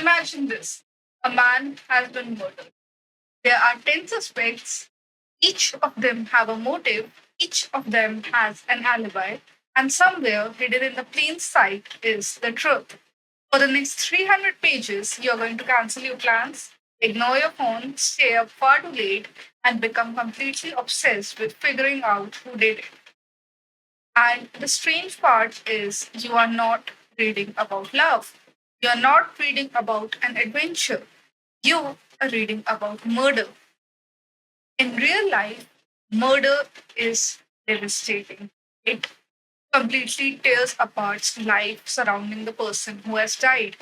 Imagine this: a man has been murdered. There are 10 suspects. Each of them have a motive. Each of them has an alibi. And somewhere hidden in the plain sight is the truth. For the next 300 pages, you're going to cancel your plans, ignore your phone, stay up far too late, and become completely obsessed with figuring out who did it. And the strange part is you are not reading about love. You're not reading about an adventure. You are reading about murder. In real life, murder is devastating. It completely tears apart life surrounding the person who has died.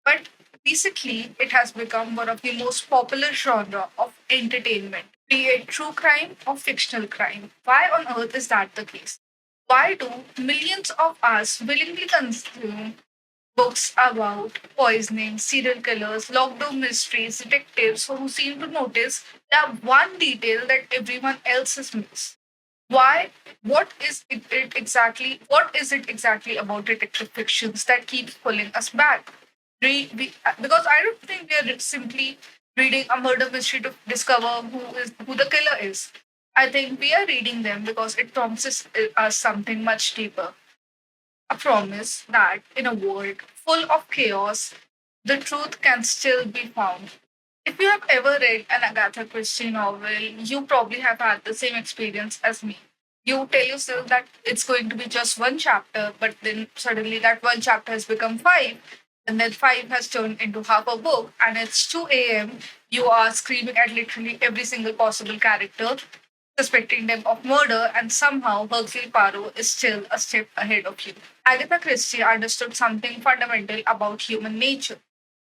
But recently, it has become one of the most popular genre of entertainment, be it true crime or fictional crime. Why on earth is that the case? Why do millions of us willingly consume books about poisoning, serial killers, lockdown mysteries, detectives who seem to notice that one detail that everyone else has missed? Why? What is it exactly about detective fictions that keeps pulling us back? Because I don't think we are simply reading a murder mystery to discover who the killer is. I think we are reading them because it promises us something much deeper. A promise that in a world full of chaos, the truth can still be found. If you have ever read an Agatha Christie novel, you probably have had the same experience as me. You tell yourself that it's going to be just one chapter, but then suddenly that one chapter has become five, and then five has turned into half a book, and it's 2 a.m. You are screaming at literally every single possible character, suspecting them of murder, and somehow Hercule Poirot is still a step ahead of you. Agatha Christie understood something fundamental about human nature.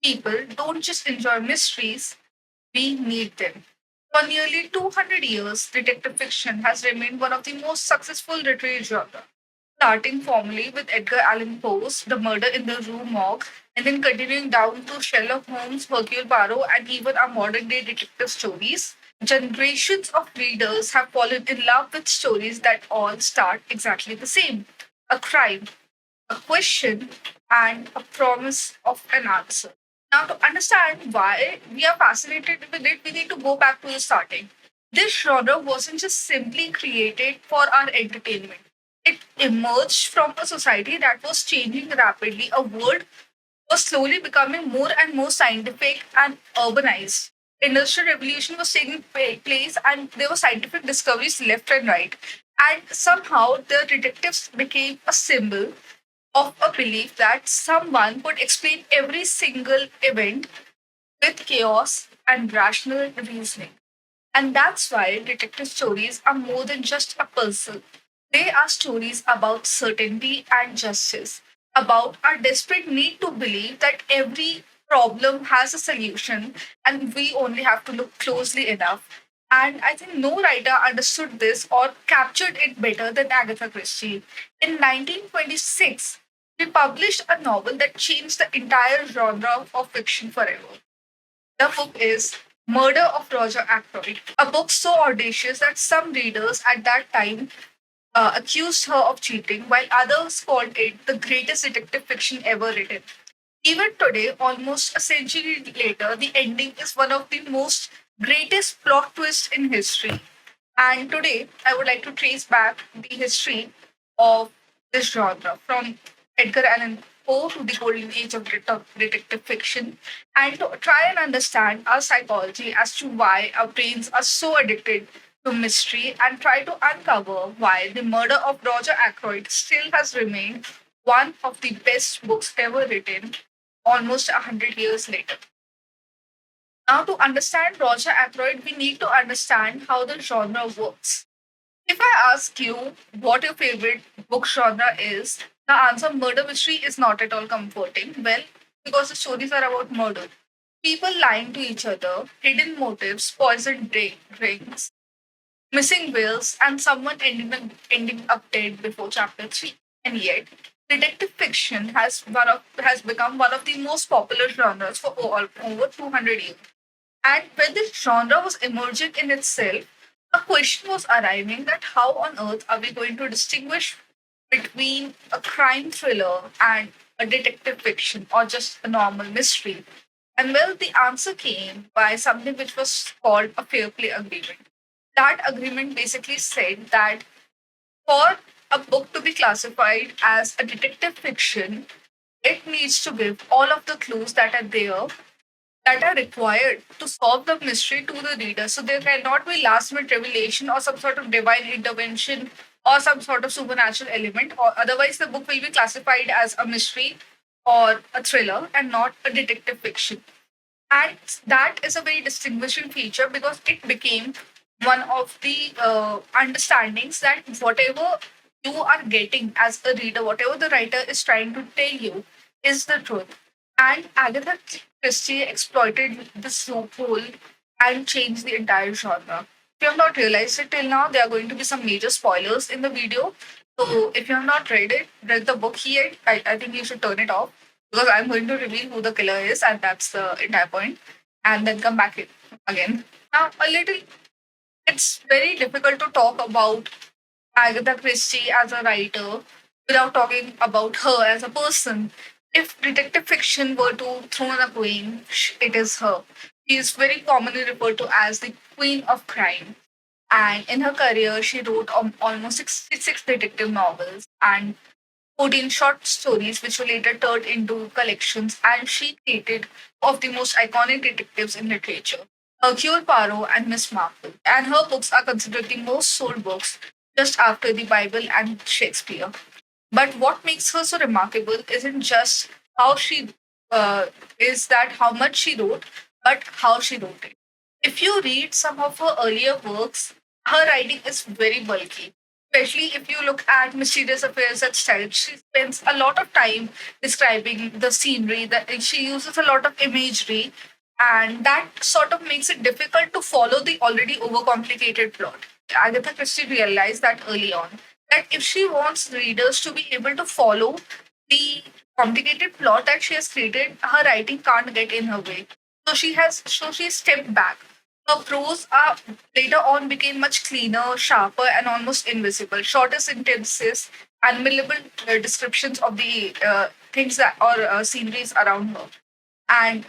People don't just enjoy mysteries, we need them. For nearly 200 years, detective fiction has remained one of the most successful literary genres, starting formally with Edgar Allan Poe's The Murder in the Rue Morgue, and then continuing down to Sherlock Holmes, Hercule Poirot, and even our modern day detective stories. Generations of readers have fallen in love with stories that all start exactly the same: a crime, a question, and a promise of an answer. Now, to understand why we are fascinated with it, we need to go back to the starting. This genre wasn't just simply created for our entertainment. It emerged from a society that was changing rapidly. A world was slowly becoming more and more scientific and urbanized. Industrial revolution was taking place, and there were scientific discoveries left and right. And somehow the detectives became a symbol of a belief that someone could explain every single event with chaos and rational reasoning. And that's why detective stories are more than just a puzzle. They are stories about certainty and justice, about our desperate need to believe that every problem has a solution and we only have to look closely enough. And I think no writer understood this or captured it better than Agatha Christie. In 1926, she published a novel that changed the entire genre of fiction forever. The book is Murder of Roger Ackroyd, a book so audacious that some readers at that time accused her of cheating, while others called it the greatest detective fiction ever written. Even today, almost a century later, the ending is one of the most greatest plot twists in history. And today, I would like to trace back the history of this genre from Edgar Allan Poe to the golden age of detective fiction, and to try and understand our psychology as to why our brains are so addicted to mystery, and try to uncover why The Murder of Roger Ackroyd still has remained one of the best books ever written almost 100 years later. Now, to understand Roger Ackroyd, we need to understand how the genre works. If I ask you what your favorite book genre is, the answer murder mystery is not at all comforting. Well, because the stories are about murder. People lying to each other, hidden motives, poisoned drinks, missing wills, and someone ending up dead before chapter 3. And yet, detective fiction has become one of the most popular genres for over 200 years. And when this genre was emerging in itself, a question was arriving that how on earth are we going to distinguish between a crime thriller and a detective fiction or just a normal mystery? And well, the answer came by something which was called a fair play agreement. That agreement basically said that for a book to be classified as a detective fiction, it needs to give all of the clues that are there that are required to solve the mystery to the reader. So there cannot be last minute revelation or some sort of divine intervention or some sort of supernatural element, or otherwise the book will be classified as a mystery or a thriller and not a detective fiction. And that is a very distinguishing feature because it became one of the understandings that whatever you are getting as a reader, whatever the writer is trying to tell you, is the truth. And Agatha Christie exploited this loophole and changed the entire genre. If you have not realized it till now, there are going to be some major spoilers in the video. So if you have not read the book yet, I think you should turn it off because I'm going to reveal who the killer is, and that's the entire point, and then come back in again. Now, a little, it's very difficult to talk about Agatha Christie as a writer without talking about her as a person. If detective fiction were to throw in a queen, it is her. She is very commonly referred to as the queen of crime. And in her career, she wrote almost 66 detective novels and 14 short stories, which were later turned into collections, and she created of the most iconic detectives in literature, Hercule Poirot and Miss Marple. And her books are considered the most sold books just after the Bible and Shakespeare. But what makes her so remarkable isn't just how she is that how much she wrote, but how she wrote it. If you read some of her earlier works, her writing is very bulky. Especially if you look at Mysterious Affairs at Style, she spends a lot of time describing the scenery. That she uses a lot of imagery, and that sort of makes it difficult to follow the already overcomplicated plot. Agatha Christie realized that early on that if she wants readers to be able to follow the complicated plot that she has created, her writing can't get in her way. So she stepped back. Her prose later on became much cleaner, sharper, and almost invisible. Shorter sentences and minimal descriptions of the things that or sceneries around her. And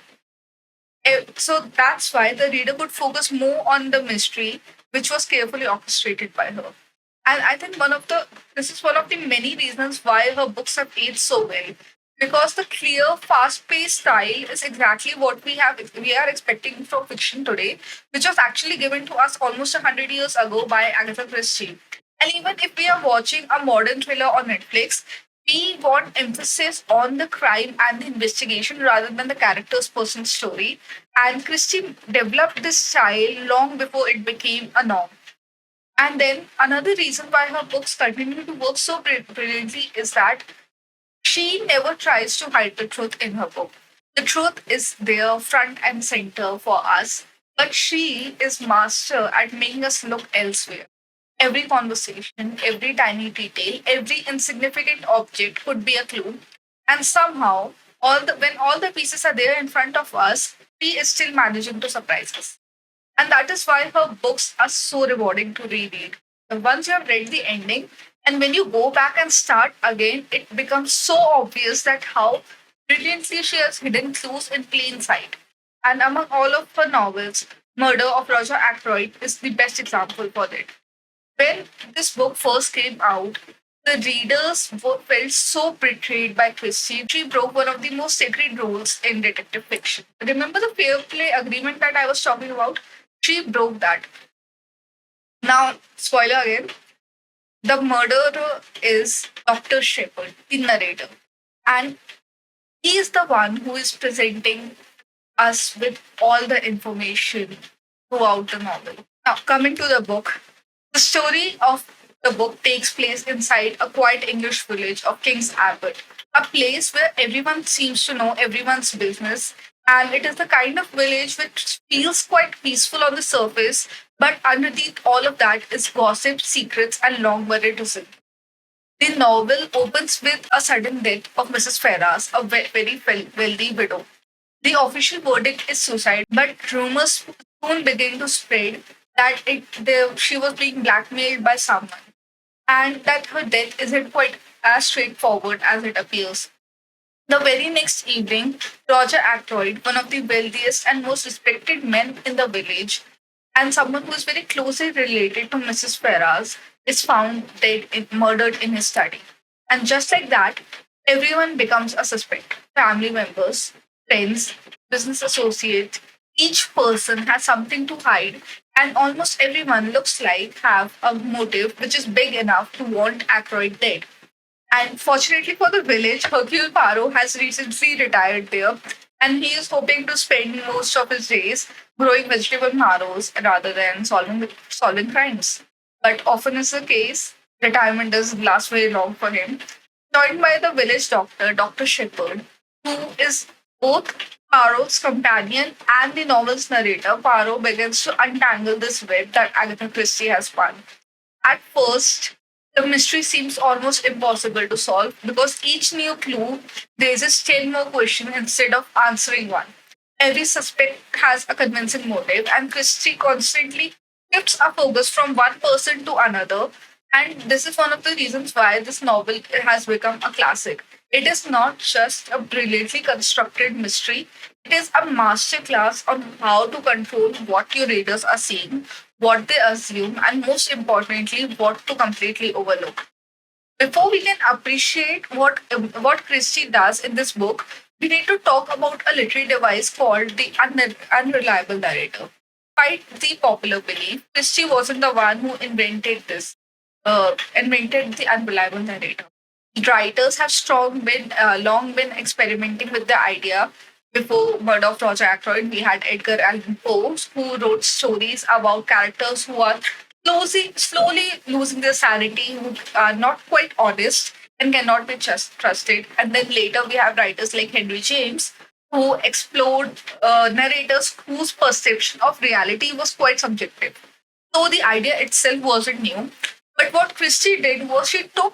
so that's why the reader could focus more on the mystery, which was carefully orchestrated by her. And I think this is one of the many reasons why her books have aged so well. Because the clear, fast-paced style is exactly what we are expecting from fiction today, which was actually given to us almost 100 years ago by Agatha Christie. And even if we are watching a modern thriller on Netflix, we want emphasis on the crime and the investigation rather than the character's personal story. And Christie developed this style long before it became a norm. And then another reason why her books continue to work so brilliantly is that she never tries to hide the truth in her book. The truth is there front and center for us, but she is master at making us look elsewhere. Every conversation, every tiny detail, every insignificant object could be a clue. And somehow, when all the pieces are there in front of us, she is still managing to surprise us. And that is why her books are so rewarding to reread. Once you have read the ending, and when you go back and start again, it becomes so obvious that how brilliantly she has hidden clues in plain sight. And among all of her novels, Murder of Roger Ackroyd is the best example for it. When this book first came out, the felt so betrayed by Christie. She broke one of the most sacred rules in detective fiction. Remember the fair play agreement that I was talking about? She broke that. Now, spoiler again, the murderer is Dr. Shepard, the narrator. And he is the one who is presenting us with all the information throughout the novel. Now, coming to the book, the story of the book takes place inside a quiet English village of King's Abbot, a place where everyone seems to know everyone's business. And it is the kind of village which feels quite peaceful on the surface, but underneath all of that is gossip, secrets, and long buried resentment. The novel opens with a sudden death of Mrs. Ferrars, a very wealthy widow. The official verdict is suicide, but rumors soon begin to spread that she was being blackmailed by someone and that her death isn't quite as straightforward as it appears. The very next evening, Roger Ackroyd, one of the wealthiest and most respected men in the village, and someone who is very closely related to Mrs. Ferrars, is found dead, murdered in his study. And just like that, everyone becomes a suspect. Family members, friends, business associates, each person has something to hide, and almost everyone looks like have a motive which is big enough to want Ackroyd dead. And fortunately for the village, Hercule Poirot has recently retired there, and he is hoping to spend most of his days growing vegetable marrows rather than solving crimes. But often is the case, retirement doesn't last very long for him. Joined by the village doctor, Dr. Shepherd, who is both Poirot's companion and the novel's narrator, Poirot begins to untangle this web that Agatha Christie has spun. At first, the mystery seems almost impossible to solve because each new clue raises 10 more questions instead of answering one. Every suspect has a convincing motive, and Christie constantly shifts our focus from one person to another. And this is one of the reasons why this novel has become a classic. It is not just a brilliantly constructed mystery, it is a masterclass on how to control what your readers are seeing, what they assume, and most importantly, what to completely overlook. Before we can appreciate what Christie does in this book, we need to talk about a literary device called the unreliable narrator. Despite the popular belief, Christie wasn't the one who invented the unreliable narrator. Writers have long been experimenting with the idea. Before Murder of Roger Ackroyd, we had Edgar Allan Poe, who wrote stories about characters who are slowly losing their sanity, who are not quite honest and cannot be trusted. And then later we have writers like Henry James, who explored narrators whose perception of reality was quite subjective. So the idea itself wasn't new. But what Christie did was she took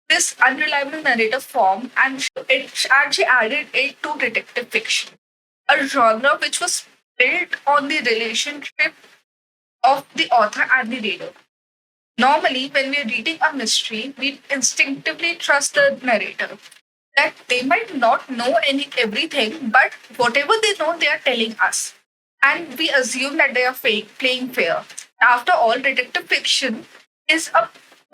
this unreliable narrative form and she added it to detective fiction, a genre which was built on the relationship of the author and the reader. Normally, when we're reading a mystery, we instinctively trust the narrator that they might not know everything, but whatever they know, they are telling us. And we assume that they are playing fair. After all, detective fiction is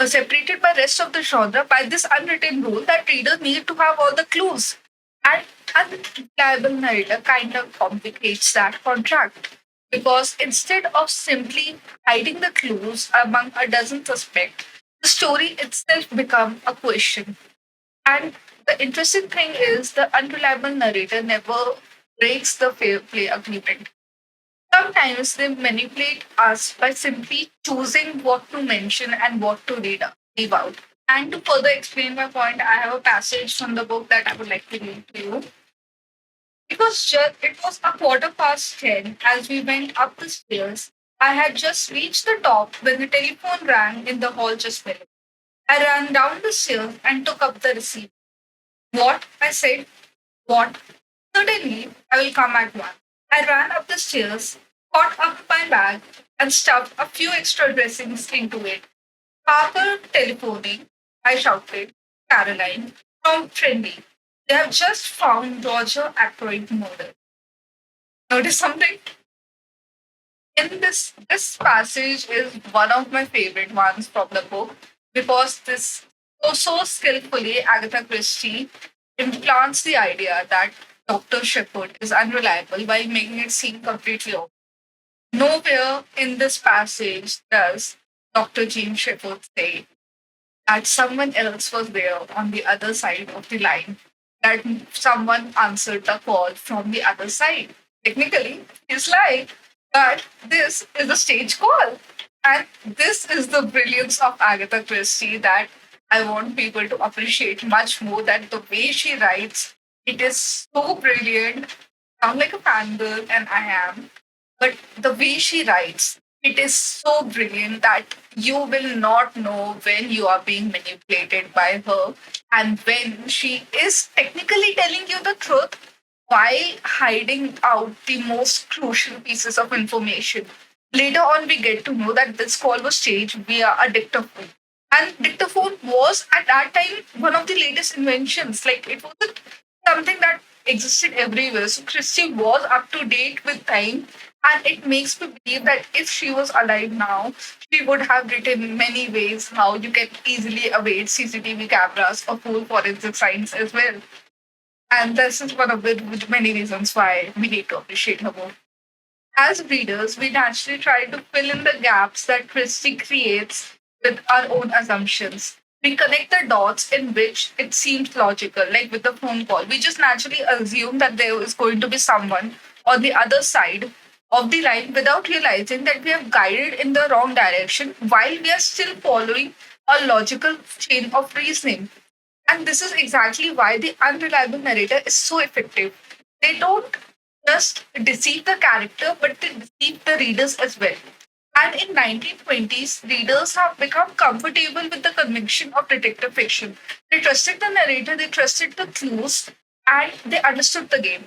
separated by rest of the genre by this unwritten rule that readers need to have all the clues. And unreliable narrator kind of complicates that contract because instead of simply hiding the clues among a dozen suspects, the story itself becomes a question. And the interesting thing is the unreliable narrator never breaks the fair play agreement. Sometimes they manipulate us by simply choosing what to mention and what to leave out. And to further explain my point, I have a passage from the book that I would like to read to you. It was a quarter past 10 as we went up the stairs. I had just reached the top when the telephone rang in the hall just below. I ran down the stairs and took up the receiver. What? I said. What? Certainly, I will come at once. I ran up the stairs, caught up my bag, and stuffed a few extra dressings into it. Parker telephoning, I shouted. Caroline, from Trendy. They have just found Roger Ackroyd murdered. Notice something? In this passage is one of my favorite ones from the book because this so skillfully Agatha Christie implants the idea that Dr. Shepherd is unreliable by making it seem completely obvious. Nowhere in this passage does Dr. James Shepherd say that someone else was there on the other side of the line, that someone answered the call from the other side. Technically, he's lying, but this is a stage call. And this is the brilliance of Agatha Christie that I want people to appreciate much more. That the way she writes, it is so brilliant. I'm like a fangirl, and I am. But the way she writes, it is so brilliant that you will not know when you are being manipulated by her and when she is technically telling you the truth while hiding out the most crucial pieces of information. Later on, we get to know that this call was staged via a dictaphone. And dictaphone was at that time one of the latest inventions. Like it wasn't something that existed everywhere. So Christie was up to date with time, and it makes me believe that if she was alive now, she would have written many ways how you can easily evade CCTV cameras or full forensic science as well. And this is one of the many reasons why we need to appreciate her more. As readers, we naturally try to fill in the gaps that Christie creates with our own assumptions. We connect the dots in which it seems logical, like with the phone call. We just naturally assume that there is going to be someone on the other side of the line without realizing that we have guided in the wrong direction while we are still following a logical chain of reasoning. And this is exactly why the unreliable narrator is so effective. They don't just deceive the character, but they deceive the readers as well. And in 1920s, readers have become comfortable with the conviction of detective fiction. They trusted the narrator, they trusted the clues, and they understood the game.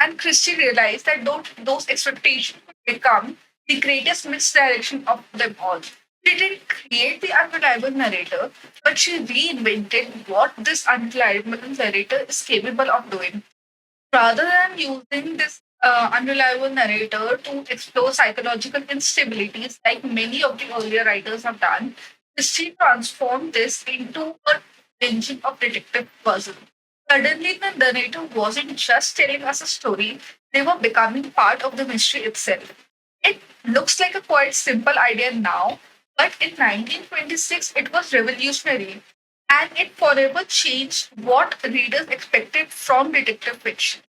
And Christie realized that those expectations would become the greatest misdirection of them all. She didn't create the unreliable narrator, but she reinvented what this unreliable narrator is capable of doing. Rather than using this unreliable narrator to explore psychological instabilities, like many of the earlier writers have done, Christie transformed this into a engine of detective puzzle. Suddenly, the narrator wasn't just telling us a story, they were becoming part of the mystery itself. It looks like a quite simple idea now, but in 1926 it was revolutionary, and it forever changed what readers expected from detective fiction.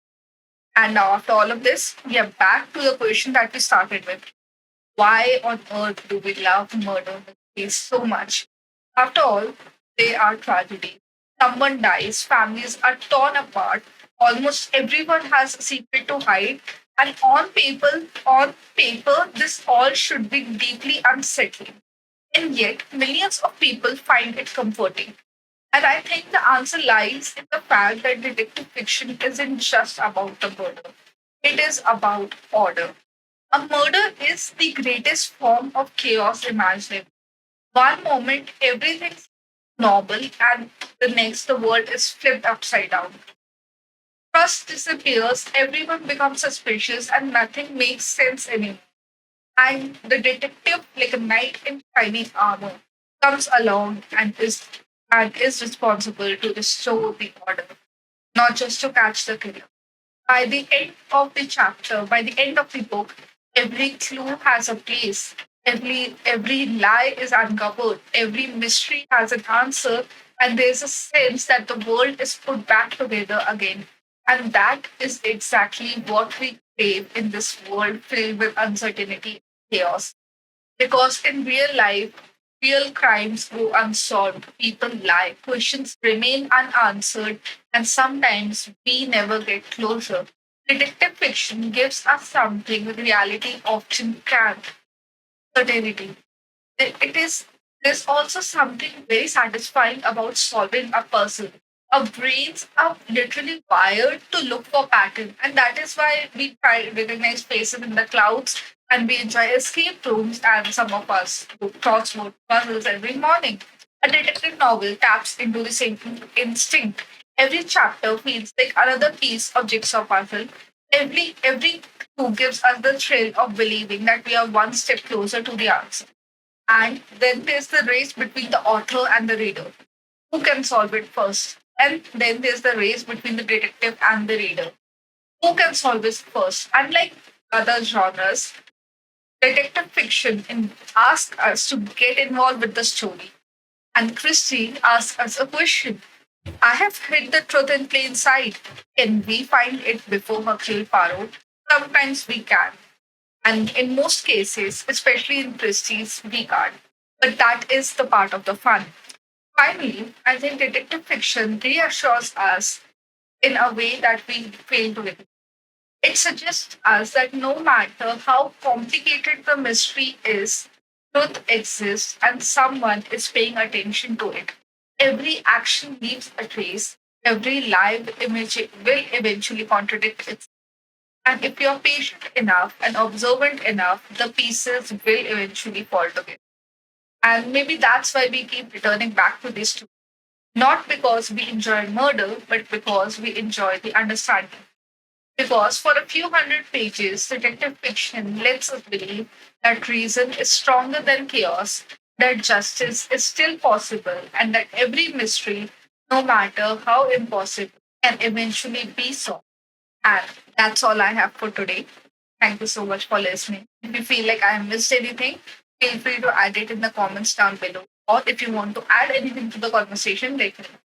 And now, after all of this, we are back to the question that we started with. Why on earth do we love murder mysteries so much? After all, they are tragedies. Someone dies, families are torn apart, almost everyone has a secret to hide, and on paper, this all should be deeply unsettling. And yet, millions of people find it comforting. And I think the answer lies in the fact that detective fiction isn't just about the murder, it is about order. A murder is the greatest form of chaos imaginable. One moment, everything's normal, and the next, the world is flipped upside down. Trust disappears, everyone becomes suspicious, and nothing makes sense anymore. And the detective, like a knight in shining armor, comes along and is responsible to restore the order, not just to catch the killer. By the end of the chapter, by the end of the book, every clue has a place. Every lie is uncovered. Every mystery has an answer, and there's a sense that the world is put back together again. And that is exactly what we crave in this world filled with uncertainty and chaos. Because in real life, real crimes go unsolved, people lie, questions remain unanswered, and sometimes we never get closure. Detective fiction gives us something reality often can't, certainty. It is there's also something very satisfying about solving a puzzle. Our brains are literally wired to look for patterns, and that is why we try to recognize faces in the clouds, and we enjoy escape rooms, and some of us do crossword puzzles every morning. A detective novel taps into the same instinct. Every chapter feels like another piece of jigsaw puzzle. Every clue gives us the thrill of believing that we are one step closer to the answer. And then there's the race between the author and the reader. Who can solve it first? And then there's the race between the detective and the reader. Who can solve it first? Unlike other genres, detective fiction asks us to get involved with the story. And Christie asks us a question. I have hid the truth in plain sight. Can we find it before Hercule Poirot? Sometimes we can. And in most cases, especially in Christie's, we can't. But that is the part of the fun. Finally, I think detective fiction reassures us in a way that we fail to recognize. It suggests us that no matter how complicated the mystery is, truth exists and someone is paying attention to it. Every action leaves a trace. Every lie will eventually contradict itself. And if you're patient enough and observant enough, the pieces will eventually fall together. And maybe that's why we keep returning back to this story. Not because we enjoy murder, but because we enjoy the understanding. Because for a few hundred pages, detective fiction lets us believe that reason is stronger than chaos, that justice is still possible, and that every mystery, no matter how impossible, can eventually be solved. And that's all I have for today. Thank you so much for listening. If you feel like I have missed anything, feel free to add it in the comments down below. Or if you want to add anything to the conversation, let me know.